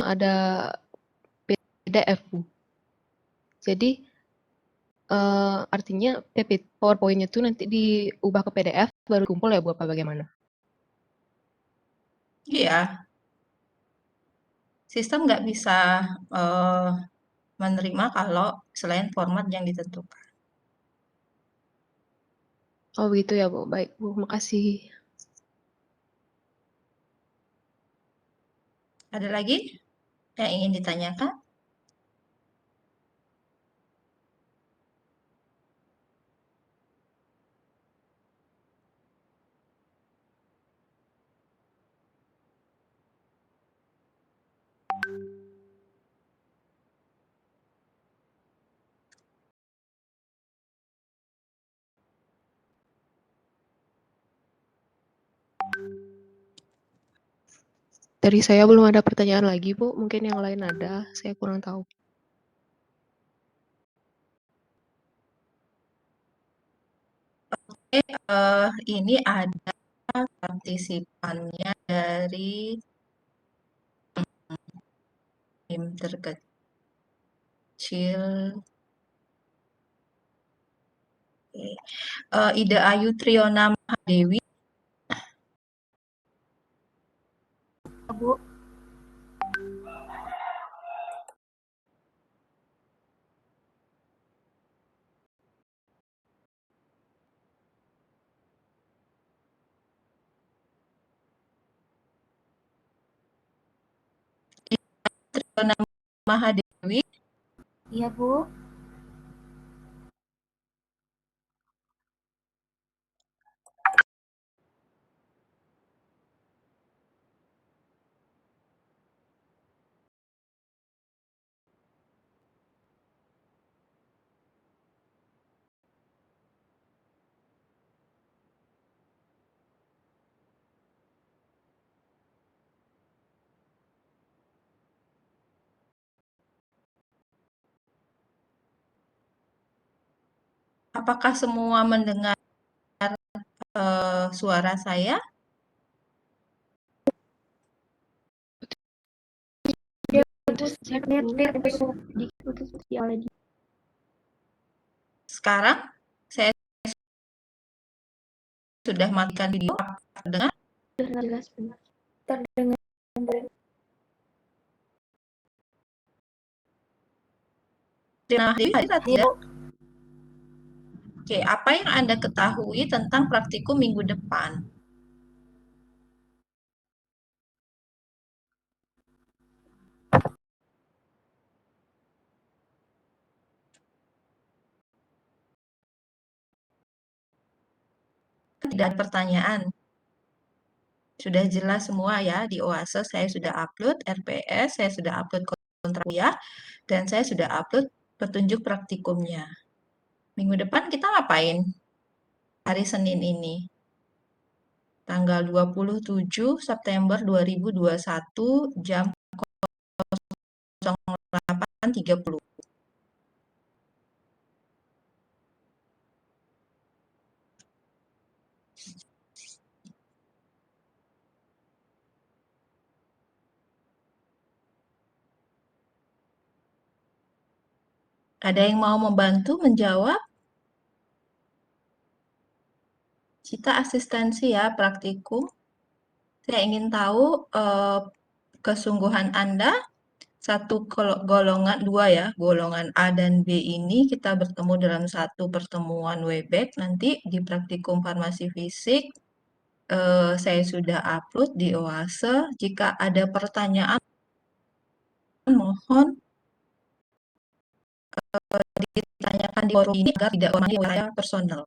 ada PDF, Bu. Jadi artinya PowerPoint-nya tuh nanti diubah ke PDF baru kumpul ya, Bu, apa bagaimana? Iya, sistem nggak bisa menerima kalau selain format yang ditentukan. Oh begitu ya, Bu. Baik, Bu. Makasih. Ada lagi yang ingin ditanyakan? Dari saya belum ada pertanyaan lagi, Bu. Mungkin yang lain ada, saya kurang tahu. Ini ada partisipannya dari tim terkecil. Ida Ayu Triona Mahadewi. Bu. Triona Mahadewi. Iya, Bu. Apakah semua mendengar suara saya? Ya, putus lagi. Sekarang saya sudah matikan video. Terdengar? Jelas benar. Terdengar. Triona Mahadewi hadir atau tidak? Oke, apa yang Anda ketahui tentang praktikum minggu depan? Tidak ada pertanyaan. Sudah jelas semua ya, di OASE saya sudah upload, RPS saya sudah upload kontrak kuliah, dan saya sudah upload petunjuk praktikumnya. Minggu depan kita ngapain? Hari Senin ini, tanggal 27 September 2021 jam 08.30. Ada yang mau membantu menjawab? Kita asistensi ya praktikum. Saya ingin tahu kesungguhan Anda. Satu golongan, dua ya, golongan A dan B ini kita bertemu dalam satu pertemuan Webex nanti di praktikum farmasi fisik. Saya sudah upload di OASE. Jika ada pertanyaan, mohon ditanyakan di forum ini agar tidak memanggil saya personal.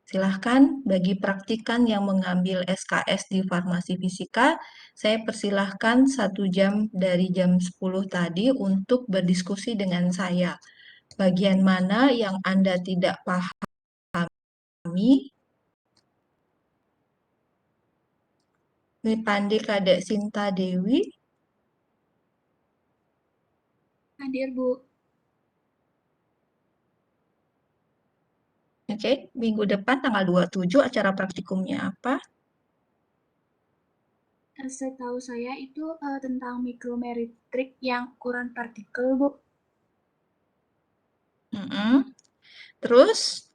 Silahkan bagi praktikan yang mengambil SKS di farmasi fisika, saya persilahkan 1 jam dari jam 10 tadi untuk berdiskusi dengan saya. Bagian mana yang Anda tidak pahami? Wipandi Kadek Sinta Dewi. Hadir, Bu. Oke, minggu depan tanggal 27 acara praktikumnya apa? Setahu saya itu tentang mikrometrik yang ukuran partikel, Bu. Terus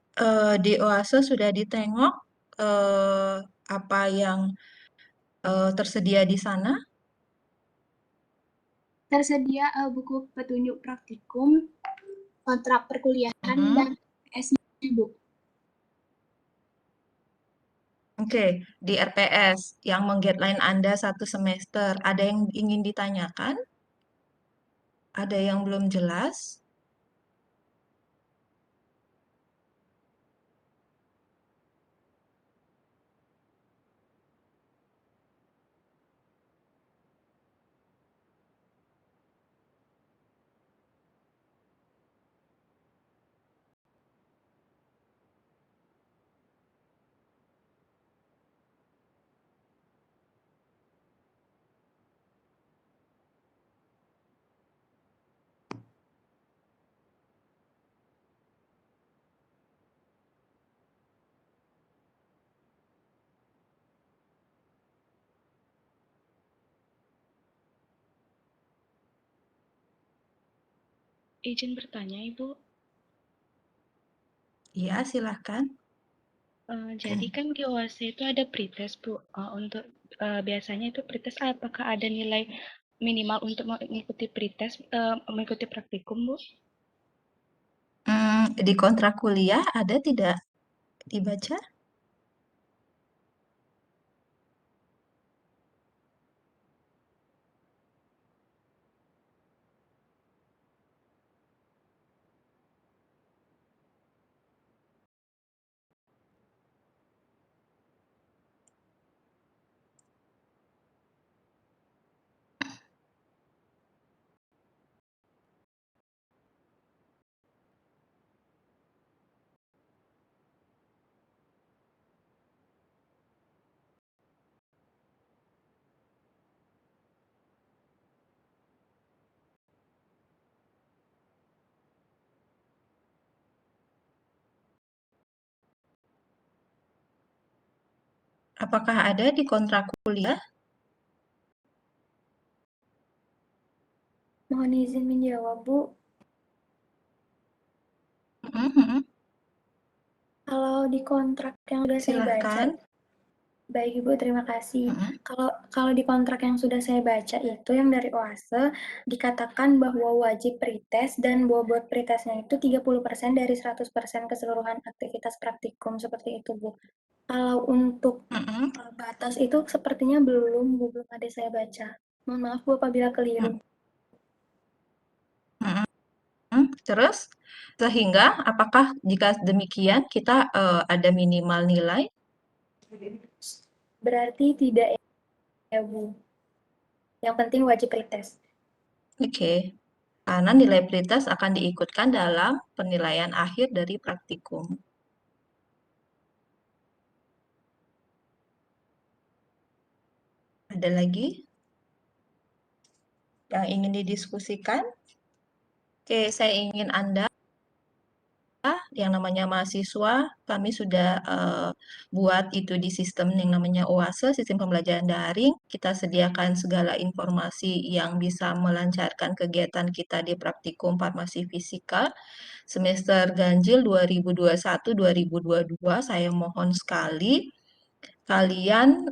di OASE sudah ditengok apa yang tersedia di sana? Tersedia buku petunjuk praktikum, kontrak perkuliahan, dan PS-nya, Bu. Oke, di RPS yang mengguideline Anda 1 semester, ada yang ingin ditanyakan? Ada yang belum jelas? Izin bertanya, Ibu. Iya, silahkan. Jadi kan di OASE itu ada pretest, Bu. Untuk biasanya itu pretest apakah ada nilai minimal untuk mengikuti pretest, mengikuti praktikum, Bu? Di kontrak kuliah ada tidak dibaca? Apakah ada di kontrak kuliah? Mohon izin menjawab, Bu. Mhm. Kalau di kontrak yang sudah saya baca, Silahkan. baik Ibu, terima kasih. Mhm. Kalau di kontrak yang sudah saya baca itu yang dari OASE dikatakan bahwa wajib pretest dan bobot pretestnya itu 30% dari 100% keseluruhan aktivitas praktikum seperti itu, Bu. Kalau untuk Mhm. batas itu sepertinya belum, Bu, belum ada saya baca. Mohon maaf, Bu, apabila keliru. Terus, sehingga apakah jika demikian kita ada minimal nilai? Berarti tidak ya, Bu. Yang penting wajib pretest. Oke. Karena nilai pretest akan diikutkan dalam penilaian akhir dari praktikum. Ada lagi yang ingin didiskusikan? Oke, saya ingin Anda yang namanya mahasiswa, kami sudah buat itu di sistem yang namanya OASE, sistem pembelajaran daring. Kita sediakan segala informasi yang bisa melancarkan kegiatan kita di praktikum farmasi fisika semester ganjil 2021-2022. Saya mohon sekali kalian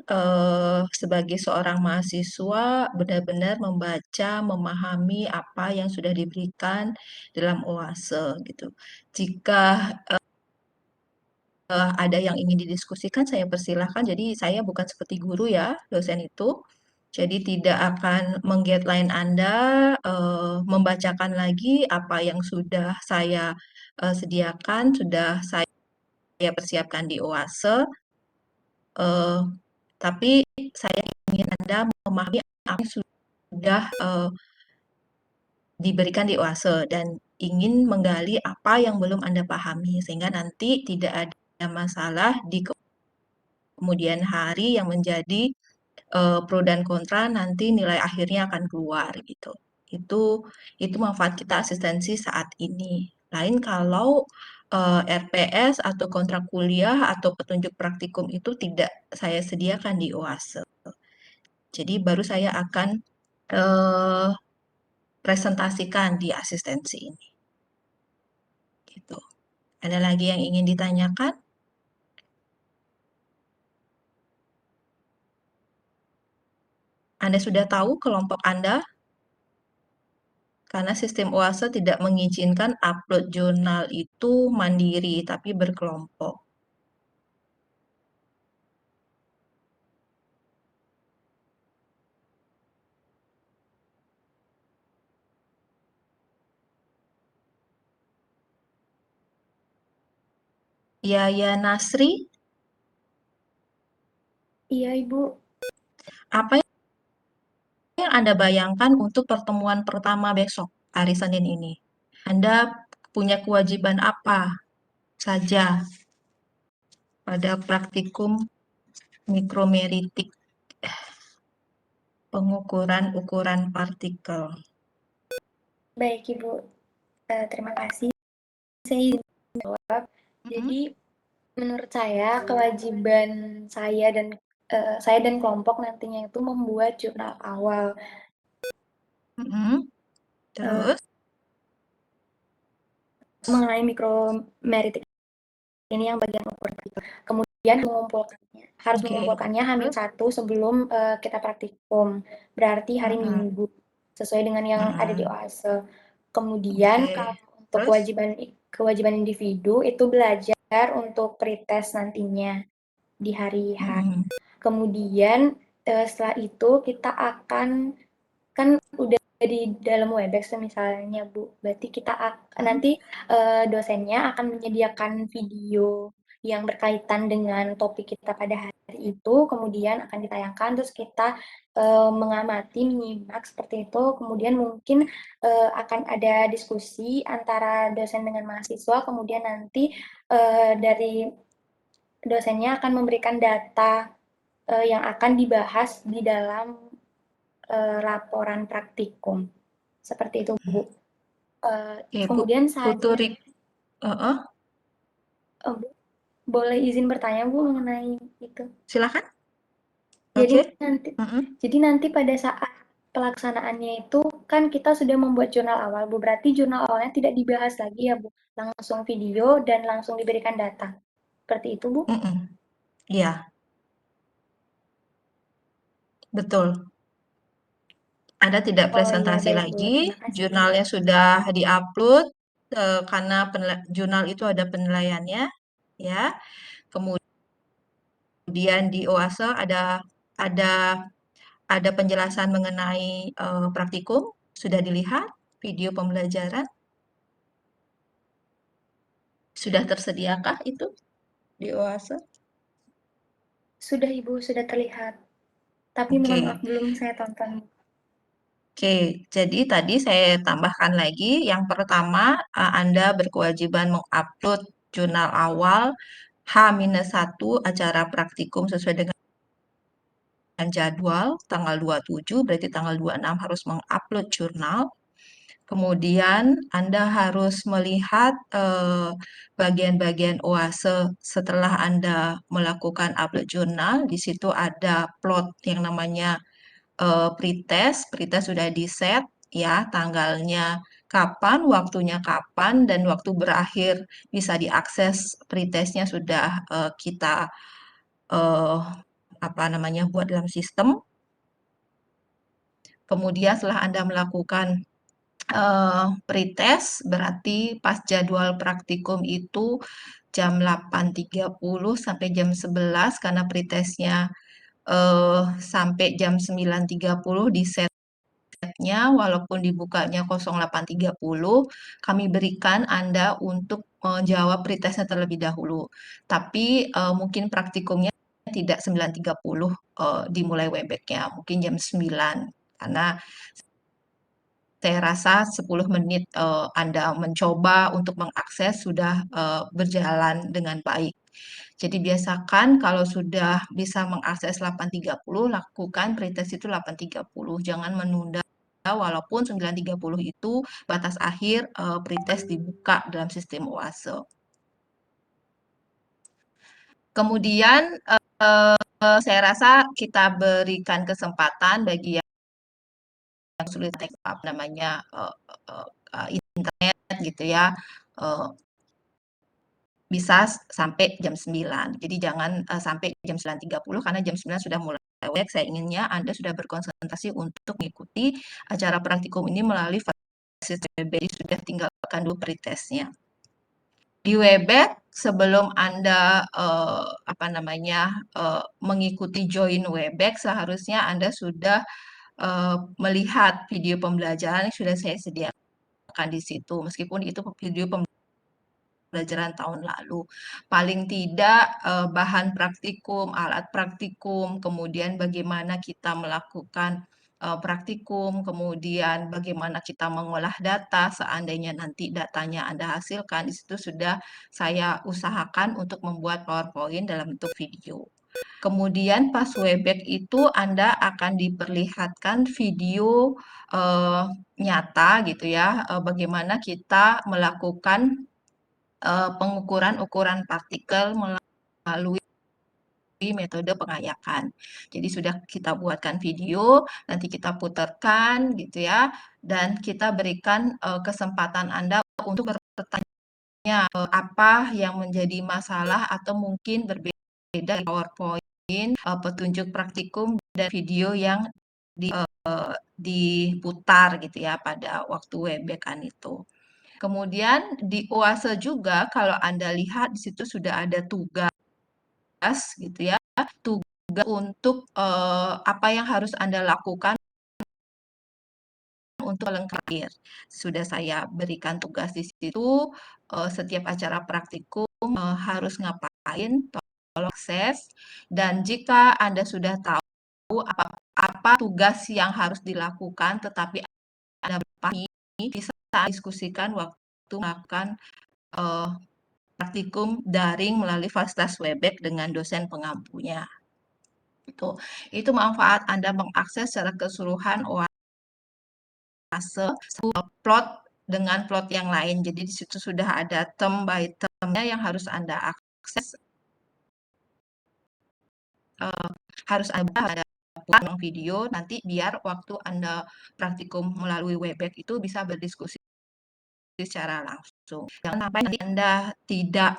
sebagai seorang mahasiswa benar-benar membaca, memahami apa yang sudah diberikan dalam OASE gitu. Jika ada yang ingin didiskusikan, saya persilahkan. Jadi saya bukan seperti guru ya, dosen itu. Jadi tidak akan meng-guideline Anda, membacakan lagi apa yang sudah saya sediakan, sudah saya persiapkan di OASE. Tapi saya ingin Anda memahami apa yang sudah diberikan di OASE dan ingin menggali apa yang belum Anda pahami sehingga nanti tidak ada masalah di kemudian hari yang menjadi pro dan kontra nanti nilai akhirnya akan keluar gitu. Itu manfaat kita asistensi saat ini. Lain kalau RPS atau kontrak kuliah atau petunjuk praktikum itu tidak saya sediakan di OASE. Jadi baru saya akan presentasikan di asistensi ini. Gitu. Ada lagi yang ingin ditanyakan? Anda sudah tahu kelompok Anda? Karena sistem OASE tidak mengizinkan upload jurnal itu mandiri, tapi berkelompok. Yaya Nasri, Iya, Ibu. apa yang Anda bayangkan untuk pertemuan pertama besok, hari Senin ini? Anda punya kewajiban apa saja pada praktikum mikromeritik pengukuran ukuran partikel? Baik, Ibu. Terima kasih. Saya izin jawab. Jadi, menurut saya, kewajiban saya dan kelompok nantinya itu membuat jurnal awal. Terus? Mengenai mikromeritik ini yang bagian ukuran partikel. Kemudian harus mengumpulkannya H-1 sebelum kita praktikum. Berarti hari Minggu, sesuai dengan yang ada di OASE. Kemudian kalau untuk kewajiban individu itu belajar untuk pretest nantinya di hari H. Kemudian setelah itu kita akan, kan udah di dalam Webex misalnya Bu, berarti kita nanti dosennya akan menyediakan video yang berkaitan dengan topik kita pada hari itu, kemudian akan ditayangkan, terus kita mengamati, menyimak seperti itu, kemudian mungkin akan ada diskusi antara dosen dengan mahasiswa, kemudian nanti dari dosennya akan memberikan data yang akan dibahas di dalam laporan praktikum. Seperti itu, Bu. Kemudian boleh izin bertanya, Bu, mengenai itu? Silakan. Jadi nanti pada saat pelaksanaannya itu kan kita sudah membuat jurnal awal, Bu. Berarti jurnal awalnya tidak dibahas lagi ya, Bu. Langsung video dan langsung diberikan data. Seperti itu, Bu? Iya. Betul. Anda tidak presentasi lagi, jurnalnya sudah diupload karena jurnal itu ada penilaiannya, ya. Kemudian di OASE ada penjelasan mengenai praktikum, sudah dilihat video pembelajaran. Sudah tersediakah itu di OASE? Sudah, Ibu, sudah terlihat. Tapi mohon maaf belum saya tonton. Jadi tadi saya tambahkan lagi, yang pertama Anda berkewajiban mengupload jurnal awal H-1 acara praktikum sesuai dengan jadwal tanggal 27, berarti tanggal 26 harus mengupload jurnal. Kemudian Anda harus melihat bagian-bagian OASE setelah Anda melakukan upload jurnal. Di situ ada plot yang namanya pretest sudah di-set ya, tanggalnya kapan, waktunya kapan, dan waktu berakhir bisa diakses pretestnya sudah kita buat dalam sistem. Kemudian setelah Anda melakukan pretest, berarti pas jadwal praktikum itu jam 8.30 sampai jam 11, karena pretestnya sampai jam 9.30 di setnya, walaupun dibukanya 08.30, kami berikan Anda untuk menjawab pretestnya terlebih dahulu. Tapi mungkin praktikumnya tidak 9.30 dimulai Webex-nya, mungkin jam 9, karena saya rasa 10 menit Anda mencoba untuk mengakses sudah berjalan dengan baik. Jadi biasakan kalau sudah bisa mengakses 8.30, lakukan pretest itu 8.30. Jangan menunda, walaupun 9.30 itu batas akhir pretest dibuka dalam sistem OASE. Kemudian saya rasa kita berikan kesempatan bagi yang sulit apa namanya internet gitu ya, bisa sampai jam 9. Jadi jangan sampai jam 9.30 karena jam 9 sudah mulai WEB. Saya inginnya Anda sudah berkonsentrasi untuk mengikuti acara praktikum ini melalui fasilitas WebEx, sudah tinggalkan dulu pretestnya. Di WebEx sebelum Anda mengikuti join WebEx, seharusnya Anda sudah melihat video pembelajaran yang sudah saya sediakan di situ. Meskipun itu video pembelajaran tahun lalu. Paling tidak bahan praktikum, alat praktikum, kemudian bagaimana kita melakukan praktikum, kemudian bagaimana kita mengolah data seandainya nanti datanya Anda hasilkan, di situ sudah saya usahakan untuk membuat PowerPoint dalam bentuk video. Kemudian pas Webex itu Anda akan diperlihatkan video nyata gitu ya, bagaimana kita melakukan pengukuran ukuran partikel melalui metode pengayakan. Jadi sudah kita buatkan video, nanti kita putarkan gitu ya, dan kita berikan kesempatan Anda untuk bertanya apa yang menjadi masalah atau mungkin berbeda PowerPoint, petunjuk praktikum dan video yang diputar gitu ya pada waktu Webex itu. Kemudian di OASE juga kalau Anda lihat di situ sudah ada tugas gitu ya, tugas untuk apa yang harus Anda lakukan untuk melengkapi. Sudah saya berikan tugas di situ, setiap acara praktikum harus ngapain, tolong akses, dan jika Anda sudah tahu apa tugas yang harus dilakukan, tetapi Anda pahami, bisa diskusikan waktu melakukan praktikum daring melalui fasilitas Webex dengan dosen pengampunya. Itu manfaat Anda mengakses secara keseluruhan OASE plot dengan plot yang lain. Jadi di situ sudah ada term by termnya yang harus Anda akses. Harus ada video nanti biar waktu Anda praktikum melalui Webex itu bisa berdiskusi secara langsung. Jangan sampai nanti Anda tidak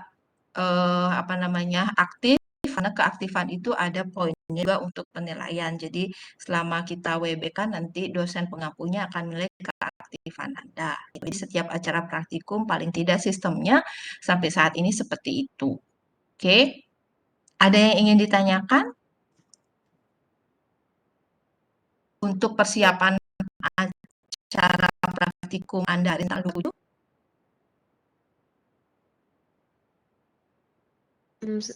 aktif, karena keaktifan itu ada poinnya juga untuk penilaian. Jadi selama kita WB kan nanti dosen pengampunya akan menilai keaktifan Anda. Jadi setiap acara praktikum paling tidak sistemnya sampai saat ini seperti itu. Oke. Ada yang ingin ditanyakan? Untuk persiapan acara praktikum Anda hari tanggal 27?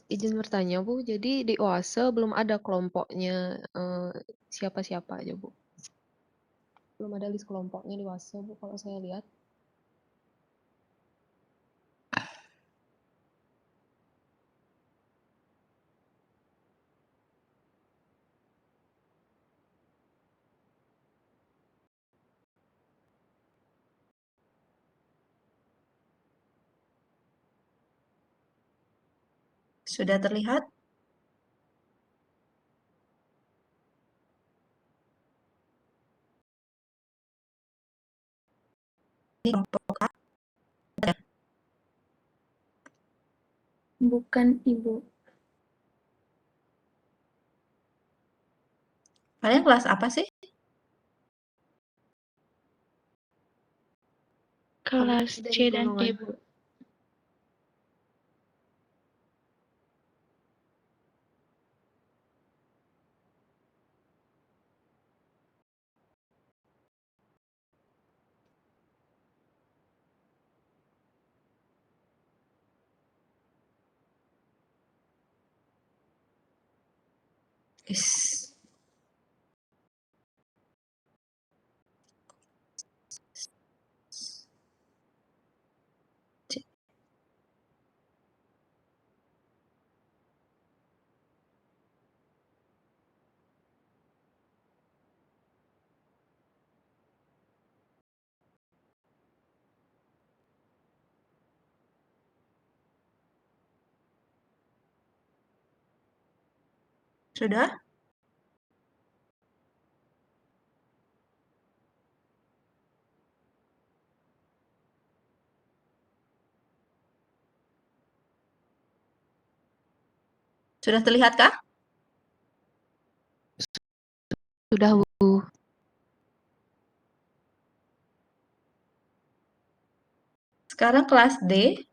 Izin bertanya Bu, jadi di OASE belum ada kelompoknya siapa-siapa aja Bu? Belum ada list kelompoknya di OASE Bu kalau saya lihat. Sudah terlihat? Ini kelompok A. Bukan Ibu. Kalian kelas apa sih? Kelas C dan D, Bu. Yes. Sudah? Sudah terlihatkah? Sudah, Bu. Sekarang kelas D.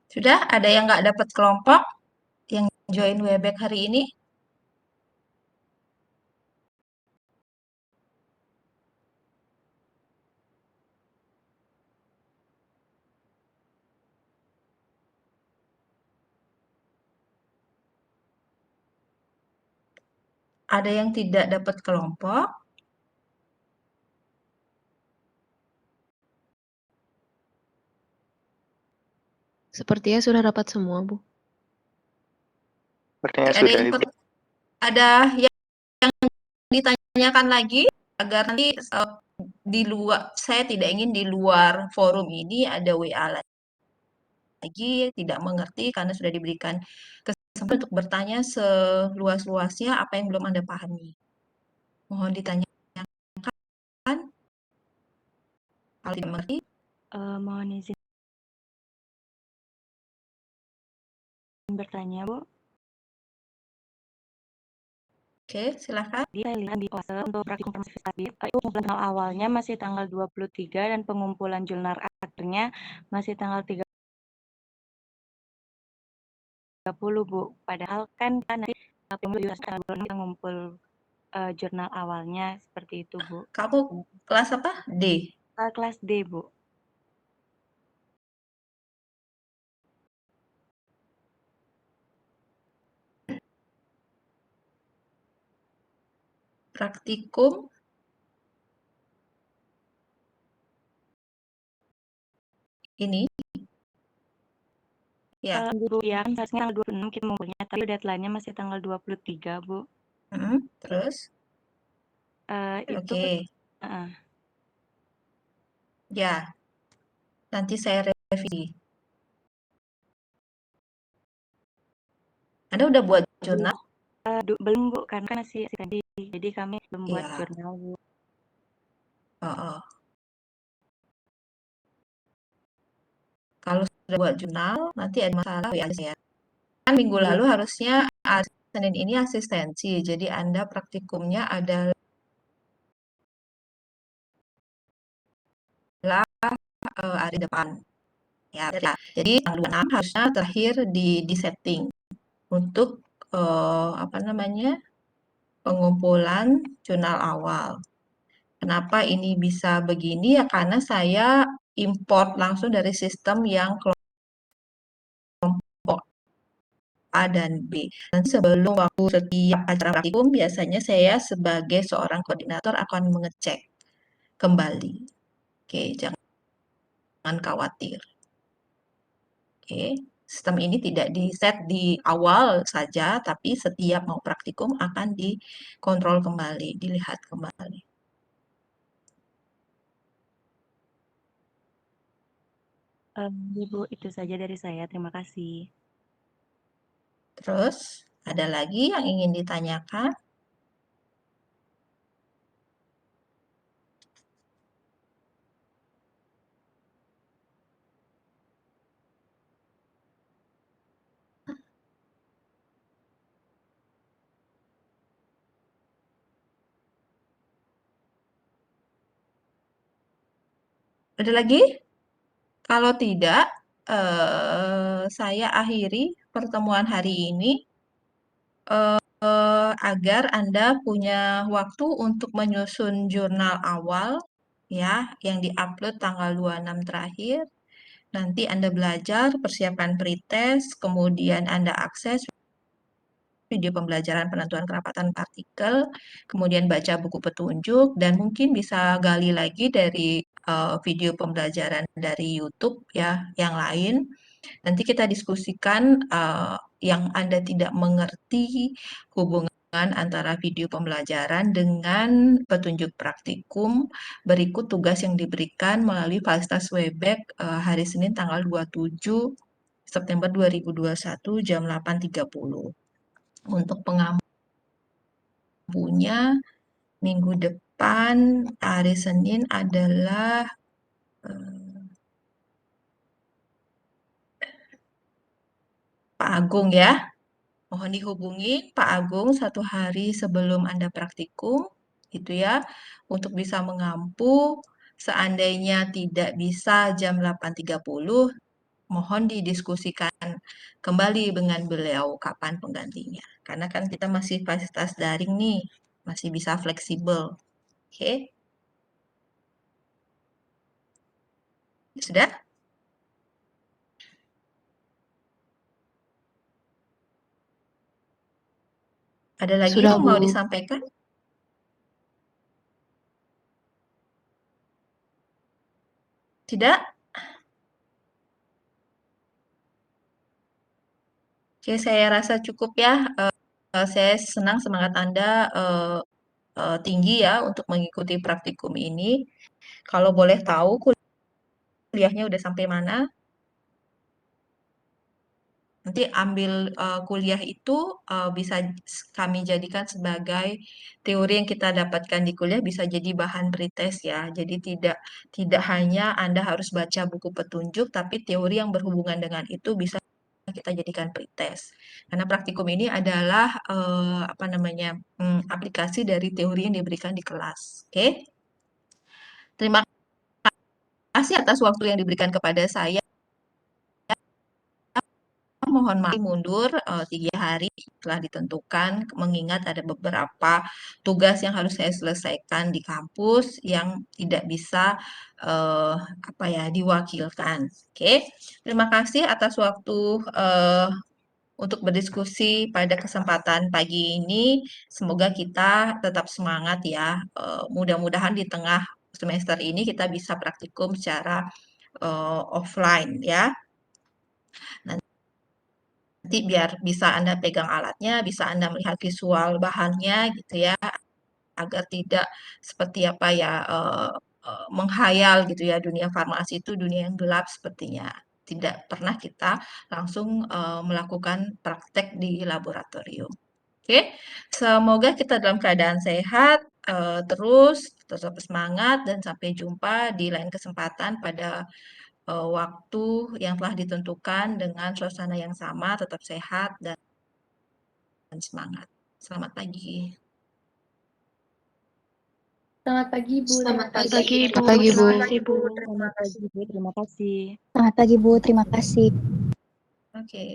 Sudah? Ada yang nggak dapat kelompok yang join Webex hari ini? Ada yang tidak dapat kelompok? Sepertinya sudah dapat semua, Bu. Sepertinya Ada sudah yang Ibu. ada yang ditanyakan lagi agar nanti di luar, saya tidak ingin di luar forum ini ada WA lagi, tidak mengerti karena sudah diberikan kesempatan untuk bertanya seluas-luasnya apa yang belum Anda pahami. Mohon ditanyakan kalau tidak mengerti. Mohon izin bertanya, Bu. Oke, silakan. Jadi saya lihat di OASE untuk praktikum farmasi fisikatif, itu pengumpulan jurnal awalnya masih tanggal 23 dan pengumpulan jurnal akhirnya masih tanggal 30, Bu. Padahal kan kita nanti tanggal 26 kita ngumpul jurnal awalnya seperti itu, Bu. Kamu kelas apa? D. Kelas D, Bu. Praktikum ini ya. Bu, ya kan seharusnya tanggal 26 kita ngumpulnya, tapi deadline-nya masih tanggal 23, Bu. Terus? Itu Oke. Ya. Nanti saya revisi. Anda udah buat jurnal? Belum, Bu, karena kan masih tadi, jadi kami belum buat Iya. jurnal, Bu. Kalau sudah buat jurnal, nanti ada masalah WA saya. Kan minggu Iya. lalu harusnya Senin ini asistensi, jadi Anda praktikumnya adalah hari depan. Ya, jadi tanggal 26 harusnya terakhir di setting untuk pengumpulan jurnal awal. Kenapa ini bisa begini ya? Karena saya import langsung dari sistem yang kelompok A dan B. Nanti sebelum waktu setiap acara praktikum, biasanya saya sebagai seorang koordinator akan mengecek kembali. Oke, jangan khawatir. Oke, sistem ini tidak di-set di awal saja, tapi setiap mau praktikum akan dikontrol kembali, dilihat kembali. Ibu, itu saja dari saya. Terima kasih. Terus, ada lagi yang ingin ditanyakan? Ada lagi? Kalau tidak, saya akhiri pertemuan hari ini. agar Anda punya waktu untuk menyusun jurnal awal ya yang diupload tanggal 26 terakhir. Nanti Anda belajar persiapan pretest, kemudian Anda akses video pembelajaran penentuan kerapatan partikel, kemudian baca buku petunjuk, dan mungkin bisa gali lagi dari video pembelajaran dari YouTube ya yang lain. Nanti kita diskusikan yang Anda tidak mengerti hubungan antara video pembelajaran dengan petunjuk praktikum berikut tugas yang diberikan melalui fasilitas Webex hari Senin tanggal 27 September 2021 jam 8.30. Untuk pengampunya minggu depan hari Senin adalah Pak Agung ya. Mohon dihubungi Pak Agung 1 hari sebelum Anda praktikum, gitu ya, untuk bisa mengampu. Seandainya tidak bisa jam 8.30, mohon didiskusikan kembali dengan beliau kapan penggantinya. Karena kan kita masih fasilitas daring nih, masih bisa fleksibel. Oke? Sudah? Ada lagi Sudah, yang mau Bu. disampaikan? Tidak? Oke, saya rasa cukup ya. Saya senang semangat Anda tinggi ya untuk mengikuti praktikum ini. Kalau boleh tahu kuliahnya udah sampai mana? Nanti ambil kuliah itu bisa kami jadikan sebagai teori yang kita dapatkan di kuliah bisa jadi bahan pretest ya. Jadi tidak hanya Anda harus baca buku petunjuk, tapi teori yang berhubungan dengan itu bisa kita jadikan pretest. Karena praktikum ini adalah apa namanya aplikasi dari teori yang diberikan di kelas. Oke? Terima kasih atas waktu yang diberikan kepada saya. Mohon maaf mundur 3 hari telah ditentukan, mengingat ada beberapa tugas yang harus saya selesaikan di kampus yang tidak bisa apa ya diwakilkan. Oke, terima kasih atas waktu untuk berdiskusi pada kesempatan pagi ini. Semoga kita tetap semangat ya. Mudah-mudahan di tengah semester ini kita bisa praktikum secara offline ya. Nanti biar bisa Anda pegang alatnya, bisa Anda melihat visual bahannya gitu ya, agar tidak seperti apa ya menghayal gitu ya, dunia farmasi itu dunia yang gelap sepertinya. Tidak pernah kita langsung melakukan praktek di laboratorium. Oke, semoga kita dalam keadaan sehat, terus tetap semangat dan sampai jumpa di lain kesempatan pada waktu yang telah ditentukan dengan suasana yang sama, tetap sehat dan semangat. Selamat pagi. Selamat pagi, Bu. Selamat Terima pagi. kasih. Pagi, Bu. Pagi, Bu. Terima kasih, Bu. Selamat pagi, Bu. Terima kasih. Selamat pagi, Bu. Terima kasih. Oke.